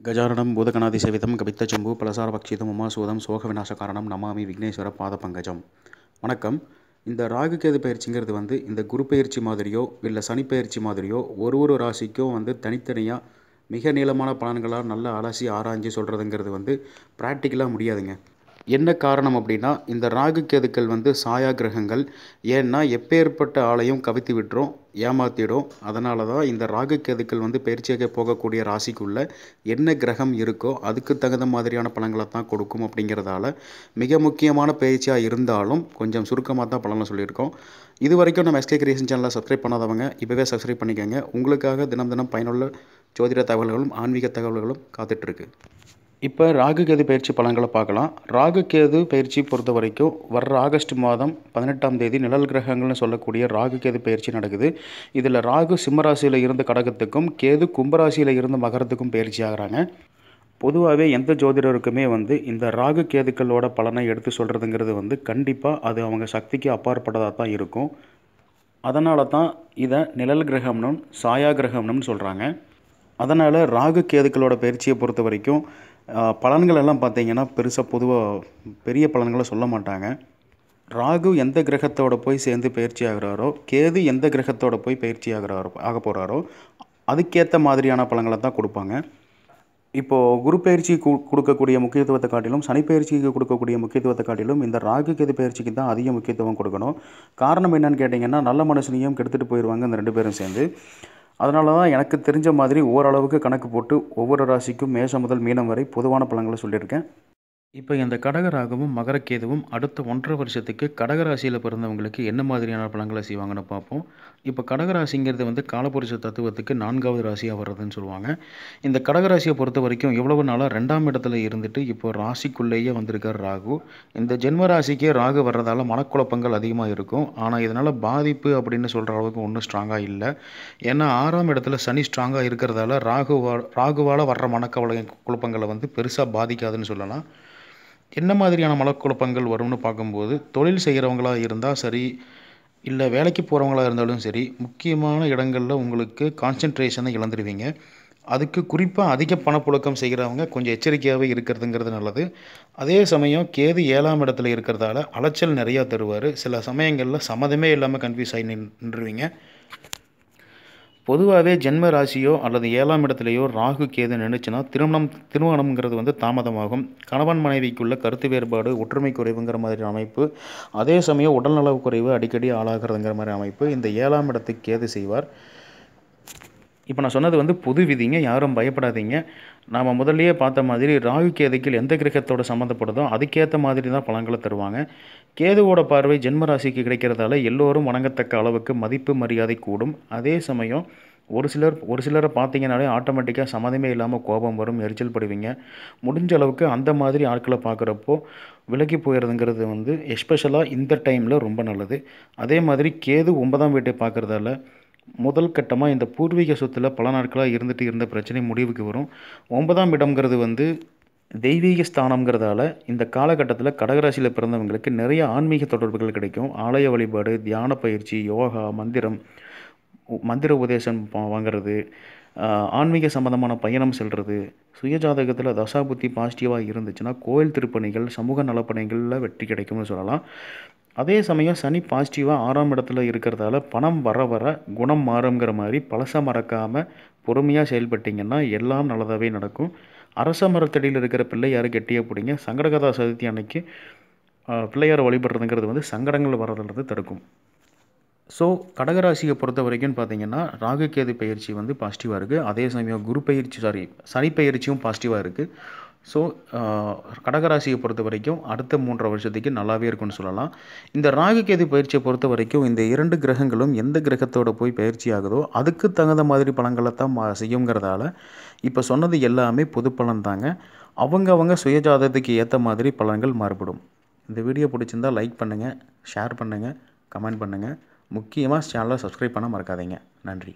கஜானனம் பூதகணாதிசேவிதம் கபித்தஜம்பு பலசாரபக்ஷிதம் உமாசூதம் சோகவிநாசகாரணம் நமாமி விக்னேஸ்வர பாதபங்கஜம். வணக்கம். இந்த ராகு கேது பயிற்சிங்கிறது இந்த குரு பயிற்சி மாதிரியோ இல்லை சனி பயிற்சி மாதிரியோ ஒரு ராசிக்கும் தனித்தனியாக மிக நீளமான பலன்களாக நல்லா அலசி ஆராய்ஞ்சு சொல்கிறதுங்கிறது ப்ராக்டிக்கலாக முடியாதுங்க. என்ன காரணம் அப்படின்னா, இந்த ராகு கேதுக்கள் சாயா கிரகங்கள். ஏன்னா எப்பேற்பட்ட ஆளையும் கவித்து விட்டுரும், ஏமாற்றிடும். அதனால தான் இந்த ராகு கேதுக்கள் பயிற்சியாக போகக்கூடிய ராசிக்குள்ளே என்ன கிரகம் இருக்கோ அதுக்கு தகுந்த மாதிரியான பலன்களை தான் கொடுக்கும். அப்படிங்கிறதால மிக முக்கியமான பயிற்சியாக இருந்தாலும் கொஞ்சம் சுருக்கமாக தான் பலனை சொல்லியிருக்கோம். இது வரைக்கும் நம்ம எஸ்கே கிரியேஷன் சேனலை சப்ஸ்கிரைப் பண்ணாதவங்க இப்போவே சப்ஸ்கிரைப் பண்ணிக்கோங்க. உங்களுக்காக தினம் பயனுள்ள ஜோதிட தகவல்களும் ஆன்மீக தகவல்களும் காத்துட்ருக்கு. இப்போ ராகு கேது பயிற்சி பலன்களை பார்க்கலாம். ராகு கேது பயிற்சி பொறுத்த வரைக்கும் வர்ற ஆகஸ்ட் மாதம் 18ஆம் தேதி நிழல் கிரகங்கள்னு சொல்லக்கூடிய ராகு கேது பயிற்சி நடக்குது. இதில் ராகு சிம்மராசியில் இருந்து கடகத்துக்கும், கேது கும்பராசியில் இருந்து மகரத்துக்கும் பயிற்சி ஆகிறாங்க. பொதுவாகவே எந்த ஜோதிடருக்குமே இந்த ராகு கேதுக்களோட பலனை எடுத்து சொல்கிறதுங்கிறது கண்டிப்பாக அது அவங்க சக்திக்கு அப்பாற்பட்டதாக தான் இருக்கும். அதனால தான் இதை நிழல் கிரகம்னும் சாயா கிரகம்னு சொல்கிறாங்க. அதனால் ராகு கேதுக்களோட பயிற்சியை பொறுத்த வரைக்கும் பலன்கள் எல்லாம் பார்த்திங்கன்னா பொதுவாக பெரிய பலன்களை சொல்ல மாட்டாங்க. ராகு எந்த கிரகத்தோடு போய் சேர்ந்து பயிற்சி ஆகிறாரோ, கேது எந்த கிரகத்தோடு போய் பயிற்சி ஆக போகிறாரோ அதுக்கேற்ற மாதிரியான பலன்களை தான் கொடுப்பாங்க. இப்போது குரு பயிற்சி கொடுக்கக்கூடிய முக்கியத்துவத்தை காட்டிலும் சனி பயிற்சிக்கு கொடுக்கக்கூடிய முக்கியத்துவத்தை காட்டிலும் இந்த ராகு கேது பயிற்சிக்கு தான் அதிக முக்கியத்துவம் கொடுக்கணும். காரணம் என்னன்னு கேட்டிங்கன்னா, நல்ல மனுஷனையும் கெடுத்துட்டு போயிடுவாங்க இந்த ரெண்டு பேரும் சேர்ந்து. அதனால தான் எனக்கு தெரிஞ்ச மாதிரி ஓரளவுக்கு கணக்கு போட்டு ஒவ்வொரு ராசிக்கும் மேஷம் முதல் மீனம் வரை பொதுவான பலன்களை சொல்லியிருக்கேன். இப்போ இந்த கடகராகவும் மகரக்கேதுவும் அடுத்த 1.5 வருஷத்துக்கு கடகராசியில் பிறந்தவங்களுக்கு என்ன மாதிரியான பலன்களை செய்வாங்கன்னு பார்ப்போம். இப்போ கடகராசிங்கிறது காலபுருஷ தத்துவத்துக்கு 4வது ராசியாக வர்றதுன்னு சொல்லுவாங்க. இந்த கடகராசியை பொறுத்த வரைக்கும் இவ்வளவு நாளாக 2ஆம் இடத்துல இருந்துட்டு இப்போ ராசிக்குள்ளேயே வந்திருக்கார் ராகு. இந்த ஜென்ம ராசிக்கே ராகு வர்றதால மனக்குழப்பங்கள் அதிகமாக இருக்கும். ஆனால் இதனால் பாதிப்பு அப்படின்னு சொல்கிற அளவுக்கு ஒன்றும் ஸ்ட்ராங்காக இல்லை. ஏன்னா 6ஆம் இடத்துல சனி ஸ்ட்ராங்காக இருக்கிறதால ராகுவால் வர்ற குழப்பங்களை பெருசாக பாதிக்காதுன்னு சொல்லலாம். என்ன மாதிரியான மனக்குழப்பங்கள் வரும்னு பார்க்கும்போது, தொழில் செய்கிறவங்களாக இருந்தால் சரி, இல்லை வேலைக்கு போகிறவங்களாக இருந்தாலும் சரி, முக்கியமான இடங்களில் உங்களுக்கு கான்சன்ட்ரேஷனை இழந்துடுவீங்க. அதுக்கு குறிப்பாக அதிக பணப்புழக்கம் செய்கிறவங்க கொஞ்சம் எச்சரிக்கையாகவே இருக்கிறதுங்கிறது நல்லது. அதே சமயம் கேது 7ஆம் இடத்துல இருக்கிறதால அலைச்சல் நிறையா தருவார். சில சமயங்களில் சம்மதமே இல்லாமல் கன்ஃபியூஸ் ஆகி நின்றுவீங்க. பொதுவாகவே ஜென்ம ராசியோ அல்லது 7ஆம் இடத்துலையோ ராகு கேது நினைச்சுன்னா திருமணம்ங்கிறது தாமதமாகும். கணவன் மனைவிக்குள்ள கருத்து வேறுபாடு, ஒற்றுமை குறைவுங்கிற மாதிரி அமைப்பு, அதே சமயம் உடல்நலவு குறைவு அடிக்கடி ஆளாகிறதுங்கிற மாதிரி அமைப்பு இந்த 7ஆம் இடத்துக்கு கேது செய்வார். இப்போ நான் சொன்னது பொது விதிங்க, யாரும் பயப்படாதீங்க. நாம் முதல்லையே பார்த்த மாதிரி ராகு கேதுக்கள் எந்த கிரகத்தோட சம்மந்தப்படுதோ அதுக்கேற்ற மாதிரி தான் பலன்களை தருவாங்க. கேதுவோட பார்வை ஜென்ம ராசிக்கு கிடைக்கிறதால எல்லோரும் வணங்கத்தக்க அளவுக்கு மதிப்பு மரியாதை கூடும். அதே சமயம் ஒரு சிலரை பார்த்தீங்கன்னாலே ஆட்டோமேட்டிக்காக சம்மதமே இல்லாமல் கோபம் வரும், எரிச்சல் படுவீங்க. முடிஞ்ச அளவுக்கு அந்த மாதிரி ஆட்களை பார்க்குறப்போ விலகி போயிடுறதுங்கிறது எஸ்பெஷலாக இந்த டைமில் ரொம்ப நல்லது. அதே மாதிரி கேது 9ஆம் வீட்டை பார்க்குறதால முதல் கட்டமாக இந்த பூர்வீக சொத்தில் பல நாட்களாக இருந்த பிரச்சனை முடிவுக்கு வரும். 9ஆம் இடம்ங்கிறது தெய்வீக ஸ்தானம்ங்கிறதால இந்த காலகட்டத்தில் கடகராசியில் பிறந்தவங்களுக்கு நிறைய ஆன்மீக தொடர்புகள் கிடைக்கும். ஆலய வழிபாடு, தியான பயிற்சி, யோகா, மந்திர உபதேசம் வாங்கிறது, ஆன்மீக சம்பந்தமான பயணம் செல்வது, சுயஜாதகத்தில் தசாபுத்தி பாசிட்டிவாக இருந்துச்சுன்னா கோயில் திருப்பணிகள், சமூக நலப்பணிகளில் வெற்றி கிடைக்கும்னு சொல்லலாம். அதே சமயம் சனி பாசிட்டிவாக 6ஆம் இடத்துல இருக்கிறதால பணம் வர குணம் மாறுங்கிற மாதிரி பழச மறக்காமல் பொறுமையாக செயல்பட்டிங்கன்னா எல்லாம் நல்லதாகவே நடக்கும். அரச மரத்தடியில் இருக்கிற பிள்ளையார் கெட்டியாக பிடிங்க. சங்கடகதா சதுர்த்தி அன்னைக்கு பிள்ளையாரை வழிபடுறதுங்கிறது சங்கடங்கள் வர்றதுலேருந்து தடுக்கும். ஸோ கடகராசியை பொறுத்த வரைக்கும் பார்த்திங்கன்னா ராகு கேது பயிற்சி பாசிட்டிவாக இருக்குது. அதே சமயம் சனி பயிற்சியும் பாசிட்டிவாக இருக்குது. ஸோ கடகராசியை பொறுத்த வரைக்கும் அடுத்த 3.5 வருஷத்துக்கு நல்லாவே இருக்குன்னு சொல்லலாம். இந்த ராகு கேது பயிற்சியை பொறுத்த வரைக்கும் இந்த 2 கிரகங்களும் எந்த கிரகத்தோடு போய் பயிற்சி ஆகுதோ அதுக்கு தகுந்த மாதிரி பலன்களை தான் செய்யுங்கிறதால இப்போ சொன்னது எல்லாமே பொது பலன் தாங்க. அவங்க சுயஜாதகத்துக்கு ஏற்ற மாதிரி பலன்கள் மாறுபடும். இந்த வீடியோ பிடிச்சிருந்தால் லைக் பண்ணுங்கள், ஷேர் பண்ணுங்கள், கமெண்ட் பண்ணுங்கள். முக்கியமாக சேனலை சப்ஸ்கிரைப் பண்ண மறக்காதீங்க. நன்றி.